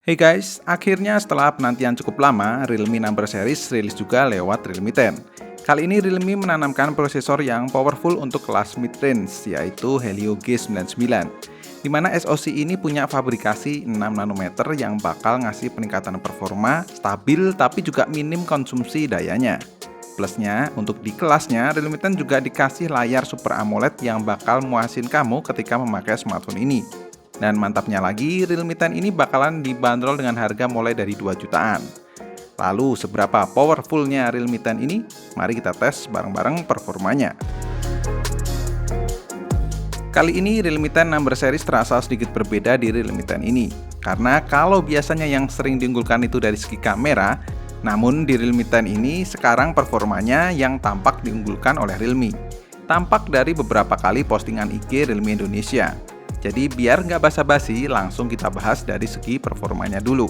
Hey guys, akhirnya setelah penantian cukup lama, Realme Number Series rilis juga lewat Realme 10. Kali ini Realme menanamkan prosesor yang powerful untuk kelas mid-range, yaitu Helio G99. Di mana SoC ini punya fabrikasi 6 nanometer yang bakal ngasih peningkatan performa, stabil tapi juga minim konsumsi dayanya. Plusnya, untuk di kelasnya, Realme 10 juga dikasih layar Super AMOLED yang bakal muasin kamu ketika memakai smartphone ini. Dan mantapnya lagi, Realme 10 ini bakalan dibanderol dengan harga mulai dari 2 jutaan. Lalu, seberapa powerfulnya Realme 10 ini? Mari kita tes bareng-bareng performanya. Kali ini Realme 10 Number Series terasa sedikit berbeda di Realme 10 ini. Karena kalau biasanya yang sering diunggulkan itu dari segi kamera, namun di Realme 10 ini sekarang performanya yang tampak diunggulkan oleh Realme. Tampak dari beberapa kali postingan IG Realme Indonesia. Jadi biar nggak basa-basi, langsung kita bahas dari segi performanya dulu.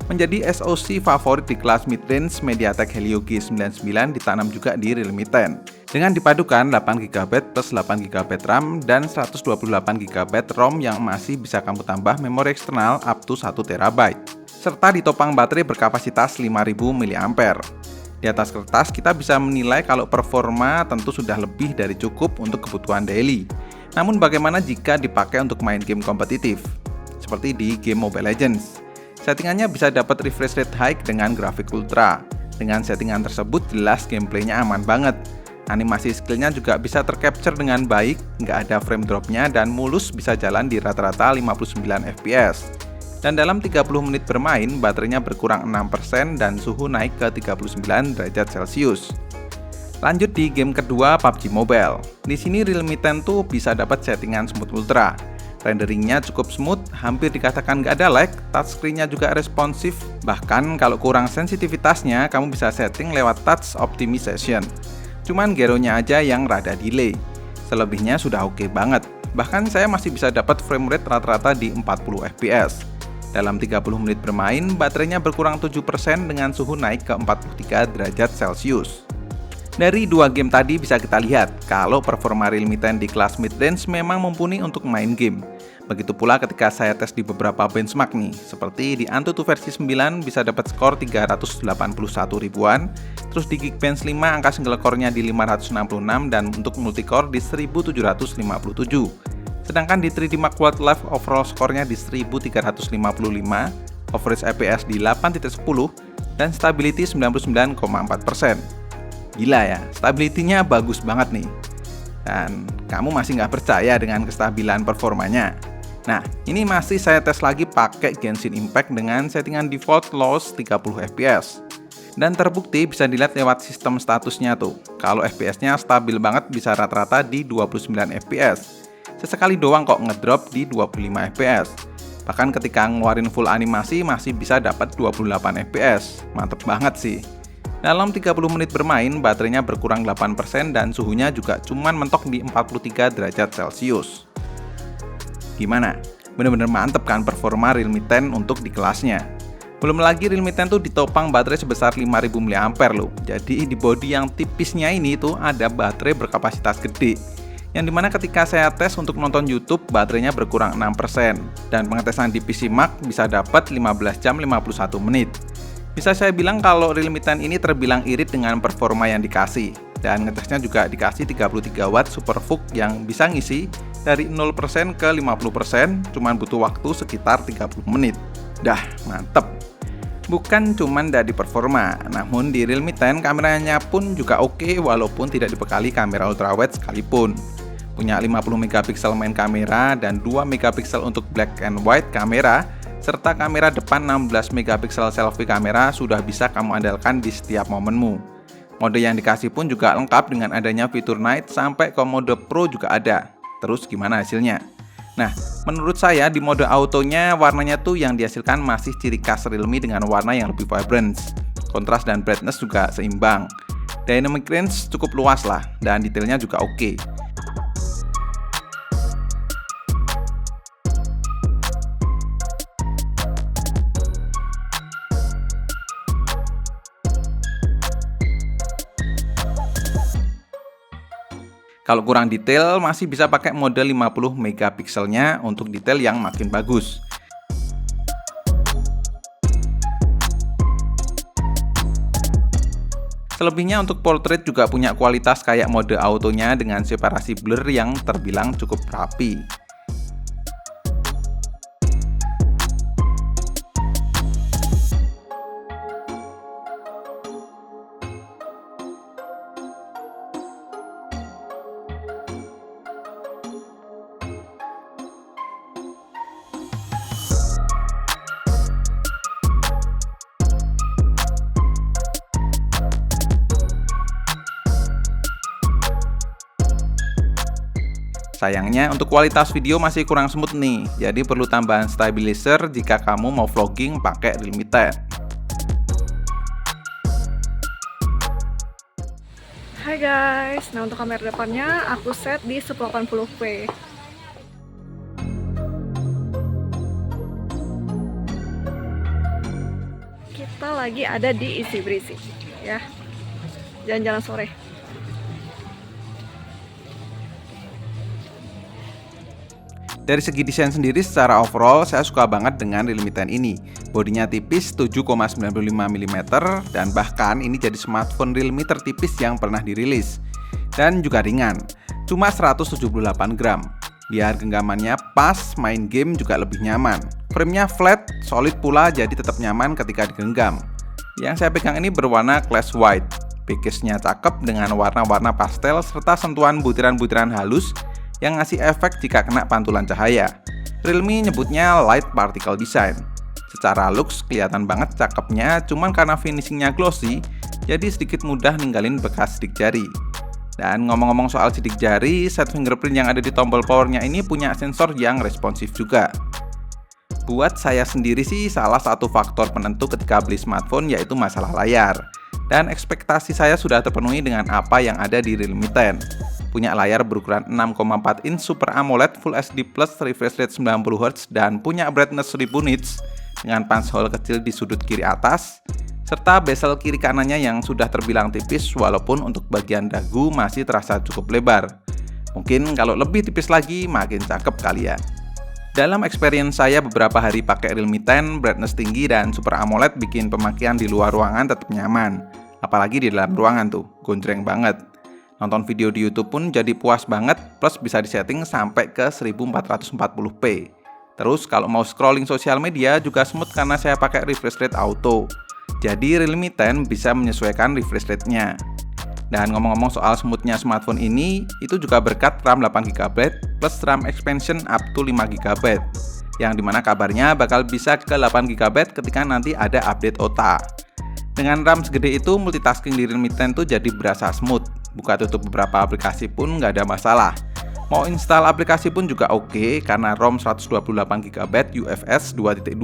Menjadi SoC favorit di kelas mid-range, MediaTek Helio G99 ditanam juga di Realme 10. Dengan dipadukan 8GB plus 8GB RAM dan 128GB ROM yang masih bisa kamu tambah memori eksternal up to 1TB. Serta ditopang baterai berkapasitas 5000 mAh. Di atas kertas kita bisa menilai kalau performa tentu sudah lebih dari cukup untuk kebutuhan daily. Namun bagaimana jika dipakai untuk main game kompetitif? Seperti di game Mobile Legends. Settingannya bisa dapat refresh rate high dengan grafik ultra. Dengan settingan tersebut jelas gameplaynya aman banget. Animasi skillnya juga bisa tercapture dengan baik, nggak ada frame dropnya dan mulus bisa jalan di rata-rata 59 fps. Dan dalam 30 menit bermain, baterainya berkurang 6% dan suhu naik ke 39 derajat Celcius. Lanjut di game kedua, PUBG Mobile. Di sini Realme 10 tuh bisa dapat settingan smooth ultra. Renderingnya cukup smooth, hampir dikatakan nggak ada lag, touchscreen-nya juga responsif. Bahkan kalau kurang sensitivitasnya, kamu bisa setting lewat touch optimization. Cuman gyronya aja yang rada delay. Selebihnya sudah oke banget. Bahkan saya masih bisa dapat frame rate rata-rata di 40 fps. Dalam 30 menit bermain, baterainya berkurang 7% dengan suhu naik ke 43 derajat Celcius. Dari dua game tadi bisa kita lihat kalau performa Realme 10 di kelas mid-range memang mumpuni untuk main game. Begitu pula ketika saya tes di beberapa benchmark nih, seperti di Antutu versi 9 bisa dapat skor 381 ribuan, terus di Geekbench 5 angka single core-nya di 566 dan untuk multicore di 1757. Sedangkan di 3D Mark Wildlife overall skornya di 1355, average FPS di 8.10 dan stability 99,4%. Gila ya, stability-nya bagus banget nih. Dan kamu masih nggak percaya dengan kestabilan performanya? Nah, ini masih saya tes lagi pakai Genshin Impact dengan settingan default loss 30 fps. Dan terbukti bisa dilihat lewat sistem statusnya tuh. Kalau FPS-nya stabil banget bisa rata-rata di 29 fps. Sesekali doang kok ngedrop di 25 fps. Bahkan ketika ngeluarin full animasi masih bisa dapat 28 fps. Mantep banget sih. Dalam 30 menit bermain, baterainya berkurang 8% dan suhunya juga cuman mentok di 43 derajat Celcius. Gimana? Bener-bener mantep kan performa Realme 10 untuk di kelasnya. Belum lagi Realme 10 tuh ditopang baterai sebesar 5000 mAh loh. Jadi di bodi yang tipisnya ini tuh ada baterai berkapasitas gede. Yang dimana ketika saya tes untuk nonton YouTube, baterainya berkurang 6%. Dan pengetesan di PC Mac bisa dapat 15 jam 51 menit. Bisa saya bilang kalau Realme 10 ini terbilang irit dengan performa yang dikasih. Dan ngetesnya juga dikasih 33 watt SuperVOOC yang bisa ngisi dari 0% ke 50%, cuman butuh waktu sekitar 30 menit. Dah, mantep. Bukan cuman dari performa, namun di Realme 10 kameranya pun juga oke walaupun tidak dibekali kamera ultrawide sekalipun. Punya 50 megapiksel main kamera dan 2 megapiksel untuk black and white kamera, serta kamera depan 16 megapiksel selfie kamera sudah bisa kamu andalkan di setiap momenmu. Mode yang dikasih pun juga lengkap dengan adanya fitur night sampai ke mode pro juga ada. Terus gimana hasilnya? Nah, menurut saya di mode autonya warnanya tuh yang dihasilkan masih ciri khas Realme dengan warna yang lebih vibrant. Kontras dan brightness juga seimbang. Dynamic range cukup luas lah dan detailnya juga oke. Kalau kurang detail, masih bisa pakai mode 50 megapikselnya untuk detail yang makin bagus. Selebihnya untuk portrait juga punya kualitas kayak mode autonya dengan separasi blur yang terbilang cukup rapi. Sayangnya untuk kualitas video masih kurang smooth nih, jadi perlu tambahan stabilizer jika kamu mau vlogging pakai Realme 10. Hai guys, nah untuk kamera depannya aku set di 1080p. Kita lagi ada di Isi Berisi ya, jalan-jalan sore. Dari segi desain sendiri secara overall saya suka banget dengan Realme 10 ini. Bodinya tipis 7,95 mm dan bahkan ini jadi smartphone Realme tertipis yang pernah dirilis. Dan juga ringan, cuma 178 gram. Biar genggamannya pas, main game juga lebih nyaman. Framenya flat, solid pula jadi tetap nyaman ketika digenggam. Yang saya pegang ini berwarna glass white. Backcase-nya cakep dengan warna-warna pastel serta sentuhan butiran-butiran halus yang ngasih efek jika kena pantulan cahaya. Realme nyebutnya light particle design. Secara looks kelihatan banget cakepnya, cuman karena finishingnya glossy, jadi sedikit mudah ninggalin bekas sidik jari. Dan ngomong-ngomong soal sidik jari, set fingerprint yang ada di tombol powernya ini punya sensor yang responsif juga. Buat saya sendiri sih salah satu faktor penentu ketika beli smartphone yaitu masalah layar. Dan ekspektasi saya sudah terpenuhi dengan apa yang ada di Realme 10. Punya layar berukuran 6,4 inch Super AMOLED Full HD Plus refresh rate 90Hz dan punya brightness 1000 nits dengan punch hole kecil di sudut kiri atas serta bezel kiri kanannya yang sudah terbilang tipis walaupun untuk bagian dagu masih terasa cukup lebar. Mungkin kalau lebih tipis lagi makin cakep kali ya. Dalam experience saya beberapa hari pakai Realme 10, brightness tinggi dan Super AMOLED bikin pemakaian di luar ruangan tetap nyaman. Apalagi di dalam ruangan tuh, gonjreng banget. Nonton video di YouTube pun jadi puas banget, plus bisa disetting sampai ke 1440p. Terus kalau mau scrolling sosial media juga smooth karena saya pakai refresh rate auto. Jadi Realme 10 bisa menyesuaikan refresh rate-nya. Dan ngomong-ngomong soal smoothnya smartphone ini, itu juga berkat RAM 8GB plus RAM expansion up to 5GB. Yang dimana kabarnya bakal bisa ke 8GB ketika nanti ada update OTA. Dengan RAM segede itu, multitasking di Realme 10 tuh jadi berasa smooth. Buka tutup beberapa aplikasi pun nggak ada masalah. Mau install aplikasi pun juga oke karena ROM 128GB UFS 2.2.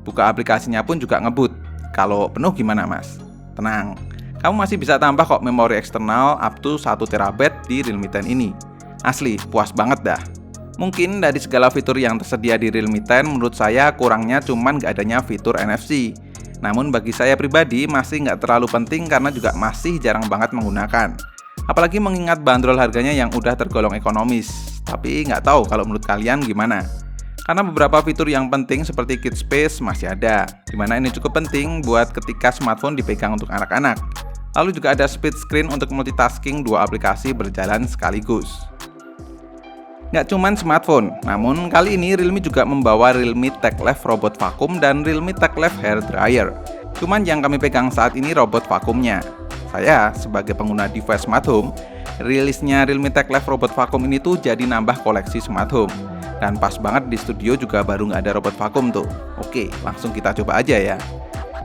Buka aplikasinya pun juga ngebut. Kalau penuh gimana mas? Tenang, kamu masih bisa tambah kok memori eksternal up to 1TB di Realme 10 ini. Asli, puas banget dah. Mungkin dari segala fitur yang tersedia di Realme 10, menurut saya kurangnya cuman nggak adanya fitur NFC. Namun bagi saya pribadi masih nggak terlalu penting karena juga masih jarang banget menggunakan. Apalagi mengingat bandrol harganya yang udah tergolong ekonomis. Tapi nggak tahu kalau menurut kalian gimana. Karena beberapa fitur yang penting seperti Kit Space masih ada, dimana ini cukup penting buat ketika smartphone dipegang untuk anak-anak. Lalu juga ada split screen untuk multitasking dua aplikasi berjalan sekaligus. Nggak cuman smartphone, namun kali ini Realme juga membawa Realme TechLive Robot Vacuum dan Realme TechLive Hair Dryer. Cuman yang kami pegang saat ini robot vakumnya. Saya, sebagai pengguna device smart home, rilisnya Realme TechLive Robot Vacuum ini tuh jadi nambah koleksi smart home. Dan pas banget di studio juga baru nggak ada robot vakum tuh. Oke, langsung kita coba aja ya.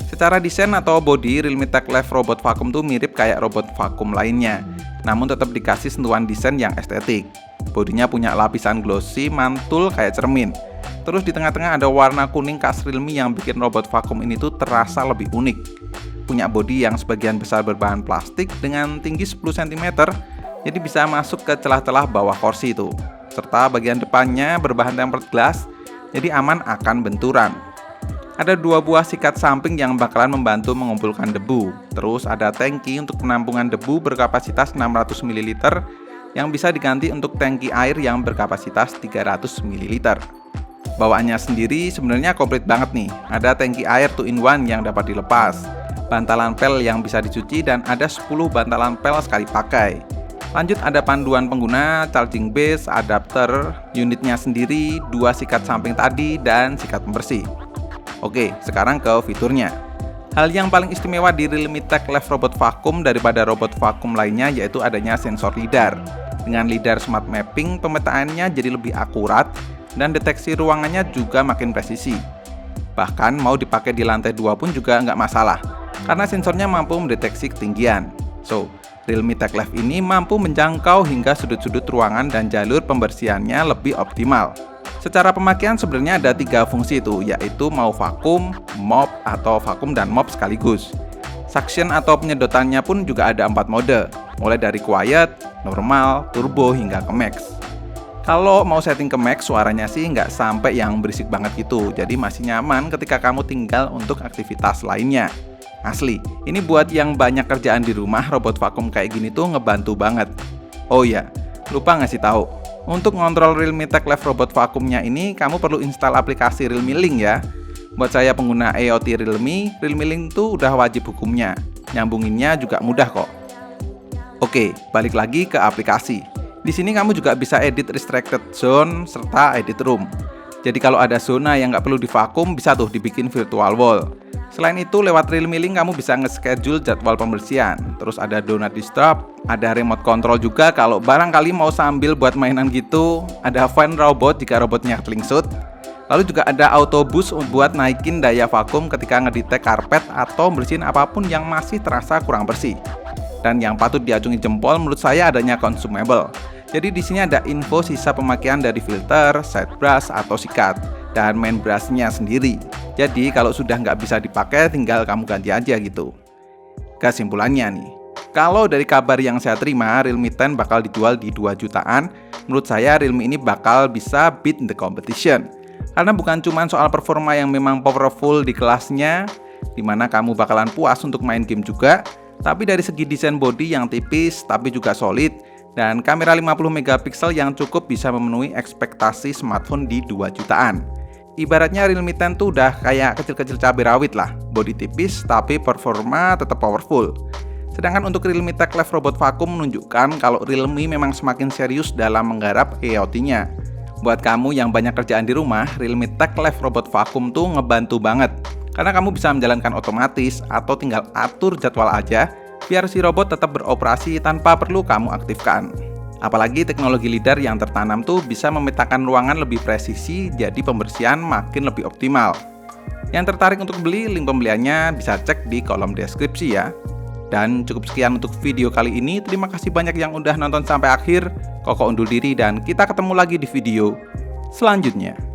Secara desain atau body, Realme TechLive Robot Vacuum tuh mirip kayak robot vakum lainnya, namun tetap dikasih sentuhan desain yang estetik. Bodinya punya lapisan glossy, mantul kayak cermin. Terus di tengah-tengah ada warna kuning khas Realme yang bikin robot vakum ini tuh terasa lebih unik. Punya bodi yang sebagian besar berbahan plastik dengan tinggi 10 cm, jadi bisa masuk ke celah-celah bawah kursi itu. Serta bagian depannya berbahan tempered glass, jadi aman akan benturan. Ada dua buah sikat samping yang bakalan membantu mengumpulkan debu. Terus ada tangki untuk penampungan debu berkapasitas 600 ml yang bisa diganti untuk tangki air yang berkapasitas 300 ml. Bawaannya sendiri sebenarnya komplit banget nih. Ada tangki air 2-in-1 yang dapat dilepas. bantalan pel yang bisa dicuci, dan ada 10 bantalan pel sekali pakai. Lanjut ada panduan pengguna, charging base, adapter, unitnya sendiri, 2 sikat samping tadi, dan sikat pembersih. Oke, sekarang ke fiturnya. Hal yang paling istimewa di Realme Tech Live Robot Vacuum daripada robot vacuum lainnya yaitu adanya sensor lidar. Dengan lidar smart mapping, pemetaannya jadi lebih akurat dan deteksi ruangannya juga makin presisi. Bahkan mau dipakai di lantai 2 pun juga nggak masalah, karena sensornya mampu mendeteksi ketinggian. So, Realme Tech Live ini mampu menjangkau hingga sudut-sudut ruangan dan jalur pembersihannya lebih optimal. Secara pemakaian sebenarnya ada 3 fungsi itu, yaitu mau vakum, mop, atau vakum dan mop sekaligus. Suction atau penyedotannya pun juga ada 4 mode, mulai dari quiet, normal, turbo, hingga ke max. Kalau mau setting ke max, suaranya sih nggak sampai yang berisik banget gitu, jadi masih nyaman ketika kamu tinggal untuk aktivitas lainnya. Asli, ini buat yang banyak kerjaan di rumah, robot vakum kayak gini tuh ngebantu banget. Oh iya, lupa ngasih tahu. Untuk ngontrol Realme Tech Live Robot Vacuumnya ini, kamu perlu install aplikasi Realme Link ya. Buat saya pengguna IoT Realme Link tuh udah wajib hukumnya. Nyambunginnya juga mudah kok. Oke, balik lagi ke aplikasi. Di sini kamu juga bisa edit restricted zone serta edit room. Jadi kalau ada zona yang nggak perlu divakum, bisa tuh dibikin virtual wall. Selain itu, lewat Realme Link kamu bisa nge-schedule jadwal pembersihan. Terus ada do not disturb, ada remote control juga kalau barangkali mau sambil buat mainan gitu. Ada fan robot jika robotnya klingsut. Lalu juga ada auto boost buat naikin daya vakum ketika ngedetect karpet atau bersihin apapun yang masih terasa kurang bersih. Dan yang patut diacungi jempol menurut saya adanya consumable. Jadi di sini ada info sisa pemakaian dari filter, side brush atau sikat, dan main brushnya sendiri. Jadi kalau sudah nggak bisa dipakai, tinggal kamu ganti aja gitu. Kesimpulannya nih, kalau dari kabar yang saya terima, Realme 10 bakal dijual di 2 jutaan. Menurut saya Realme ini bakal bisa beat the competition. Karena bukan cuma soal performa yang memang powerful di kelasnya, dimana kamu bakalan puas untuk main game juga, tapi dari segi desain body yang tipis tapi juga solid, dan kamera 50 megapiksel yang cukup bisa memenuhi ekspektasi smartphone di 2 jutaan. Ibaratnya Realme 10 tuh udah kayak kecil-kecil cabai rawit lah, body tipis tapi performa tetap powerful. Sedangkan untuk Realme Tech Live Robot Vacuum menunjukkan kalau Realme memang semakin serius dalam menggarap IoT-nya. Buat kamu yang banyak kerjaan di rumah, Realme Tech Live Robot Vacuum tuh ngebantu banget. Karena kamu bisa menjalankan otomatis atau tinggal atur jadwal aja, biar si robot tetap beroperasi tanpa perlu kamu aktifkan. Apalagi teknologi lidar yang tertanam tuh bisa memetakan ruangan lebih presisi, jadi pembersihan makin lebih optimal. Yang tertarik untuk beli, link pembeliannya bisa cek di kolom deskripsi ya. Dan cukup sekian untuk video kali ini. Terima kasih banyak yang udah nonton sampai akhir. Koko undur diri dan kita ketemu lagi di video selanjutnya.